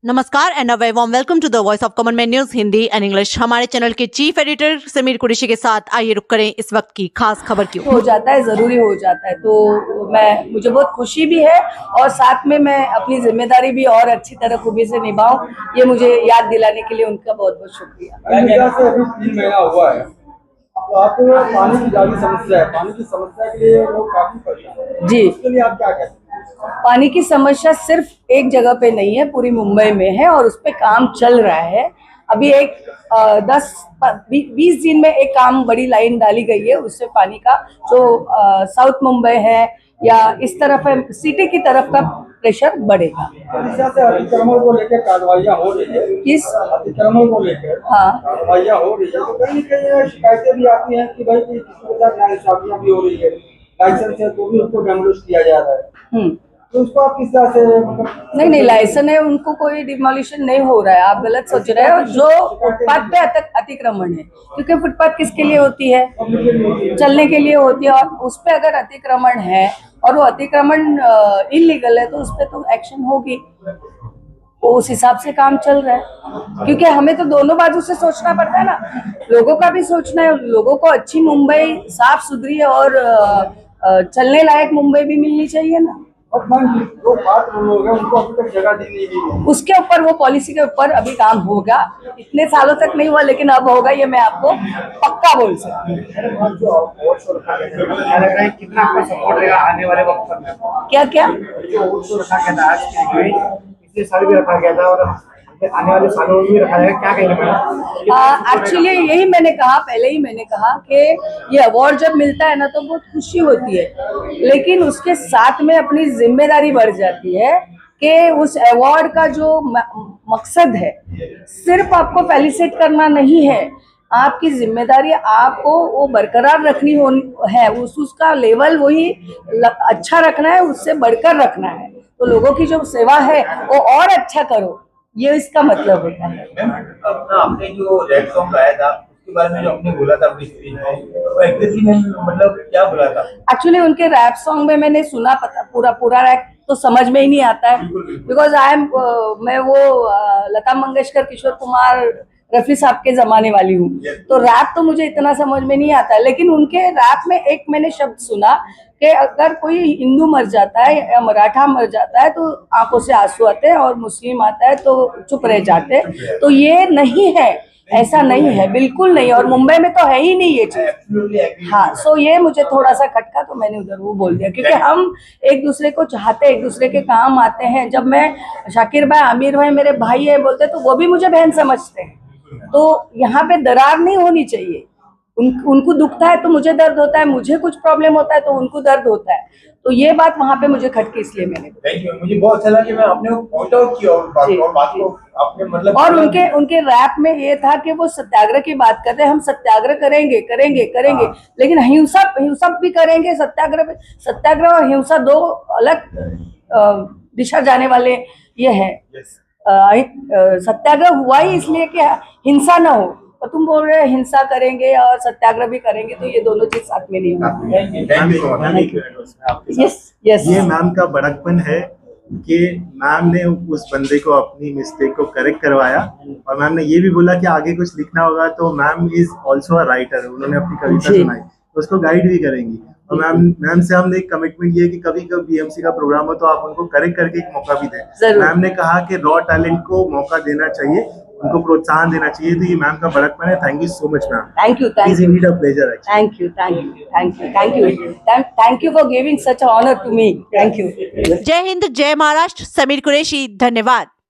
नमस्कार and a very warm welcome to the voice of common man news Hindi and English. हमारे channel के chief editor Sameer Qureshi के साथ आइए रुक करें इस वक्त की खास खबर की। हो जाता है, जरूरी हो जाता है, तो मुझे बहुत खुशी भी है और साथ में मैं अपनी जिम्मेदारी भी और अच्छी तरह खूबी से निभाऊं, ये मुझे याद दिलाने के लिए उनका बहुत बहुत शुक्रिया। अभी 3 महीना हुआ है तो आपको पानी की ज्यादा समस्या है, पानी की समस्या के लिए लोग काफी परेशान हैं। जी, उसके लिए आप क्या कहते हैं? पानी की समस्या सिर्फ एक जगह पे नहीं है, पूरी मुंबई में है और उस पे काम चल रहा है। अभी एक 10-20 दिन में एक काम बड़ी लाइन डाली गई है, उससे पानी का जो साउथ मुंबई है या इस तरफ है, सिटी की तरफ का प्रेशर बढ़ेगा। से अतिक्रमण को लेकर कार्रवाइयाँ हो रही है, किस अतिक्रमण को लेकर हाँ कार्रवाइयाँ हो रही है, तो कहीं कहीं शिकायतें भी आती हैं कि भाई किसी के साथ नाइंसाफियाँ भी हो रही है, लाइसेंस है तो भी उसको डेमोलिश किया जा रहा है, तो उसको आप किस तरह से मतलब? नहीं, लाइसेंस है, उनको कोई डिमोलिशन नहीं हो रहा है, आप गलत सोच रहे हो। जो फुटपाथ पे अतिक्रमण है, क्योंकि फुटपाथ किसके लिए होती है? चलने के लिए होती है, और उस पे अगर अतिक्रमण है और वो अतिक्रमण इलीगल है तो उस पे तो एक्शन होगी। वो उस हिसाब से काम चल रहा है, क्योंकि हमें तो दोनों बाजू से सोचना पड़ता है ना, लोगों का भी सोचना है, लोगों को अच्छी मुंबई, साफ सुथरी और चलने लायक मुंबई भी मिलनी चाहिए ना। और जो पात्र लोग हैं उनको अभी तक जगह दी नहीं गई, उसके ऊपर, वो पॉलिसी के ऊपर अभी काम होगा। इतने सालों तक नहीं हुआ, लेकिन अब होगा, ये मैं आपको पक्का बोल सकती हूँ। कितना आपका सपोर्ट रहेगा आने वाले वक्त में? क्या क्या जो उत्सव रखा गया था आज पिछले साल भी रखा गया था और आने वाले सालों में भी रखा जाएगा, क्या कहेंगे? एक्चुअली यही मैंने कहा, पहले ही मैंने कहा कि ये अवार्ड जब मिलता है ना तो बहुत खुशी होती है, लेकिन उसके साथ में अपनी जिम्मेदारी बढ़ जाती है कि उस अवार्ड का जो मकसद है सिर्फ आपको फेलिसिट करना नहीं है, आपकी जिम्मेदारी आपको वो बरकरार रखनी है, उसका लेवल वही अच्छा रखना है, उससे बढ़कर रखना है। तो लोगों की जो सेवा है वो और अच्छा करो, ये इसका मतलब होता है। अपना आपने जो रेड सॉन्ग गाया था उसके बारे में जो आपने बोला था अपनी स्पीच में, तो एग्जैक्टली में मतलब क्या बोला था? एक्चुअली उनके रैप सॉन्ग में मैंने सुना, पता पूरा रैप तो समझ में ही नहीं आता है, बिकॉज मैं वो लता मंगेशकर, किशोर कुमार, रफी साहब के जमाने वाली हूँ, तो रैप तो मुझे इतना समझ में नहीं आता है। लेकिन उनके रैप में एक मैंने शब्द सुना कि अगर कोई हिंदू मर जाता है या मराठा मर जाता है तो आंखों से आंसू आते हैं, और मुस्लिम आता है तो चुप रह जाते हैं। तो ये नहीं है, ऐसा नहीं है, बिल्कुल नहीं, और मुंबई में तो है ही नहीं ये चीज। हाँ, सो ये मुझे थोड़ा सा खटका, तो मैंने उधर वो बोल दिया, क्योंकि हम एक दूसरे को चाहते हैं, एक दूसरे के काम आते हैं। जब मैं शाकिर भाई, आमिर भाई मेरे भाई है बोलते तो वो भी मुझे बहन समझते हैं, तो यहाँ पे दरार नहीं होनी चाहिए। उनको दुखता है तो मुझे दर्द होता है, मुझे कुछ प्रॉब्लम होता है तो उनको दर्द होता है, तो ये बात वहाँ पे मुझे खटकी, इसलिए मैंने। थैंक यू, मुझे बहुत अच्छा लगा कि मैं आपने पॉइंट आउट किया और बात को आपने मतलब, और उनके रैप में ये था कि वो सत्याग्रह की बात करते हैं, हम सत्याग्रह करेंगे, लेकिन हिंसा भी करेंगे। सत्याग्रह और हिंसा दो अलग दिशा जाने वाले ये है। सत्याग्रह हुआ ही इसलिए कि हिंसा ना हो, और तुम बोल रहे हिंसा करेंगे और सत्याग्रह भी करेंगे, तो ये दोनों चीज साथ में नहीं होगी। यस, ये मैम का बड़कपन है कि मैम ने उस बंदे को अपनी मिस्टेक को करेक्ट करवाया, और मैम ने ये भी बोला कि आगे कुछ लिखना होगा तो ma'am is also a writer, उन्होंने अपनी कविता सुनाई तो उसको गाइड भी करेंगी। और मैम से हमने एक कमिटमेंट ये कि कभी कभी बीएमसी का प्रोग्राम हो तो आप उनको करेक्ट करके एक मौका भी दें। मैम ने कहा कि रॉ टैलेंट को मौका देना चाहिए, उनको प्रोत्साहन देना चाहिए, तो ये मैम का बड़कपन है। Thank you so much ma'am. Thank you for giving such honour to me. Thank you. जय हिंद, जय महाराष्ट्र। समीर कुरैशी, धन्यवाद।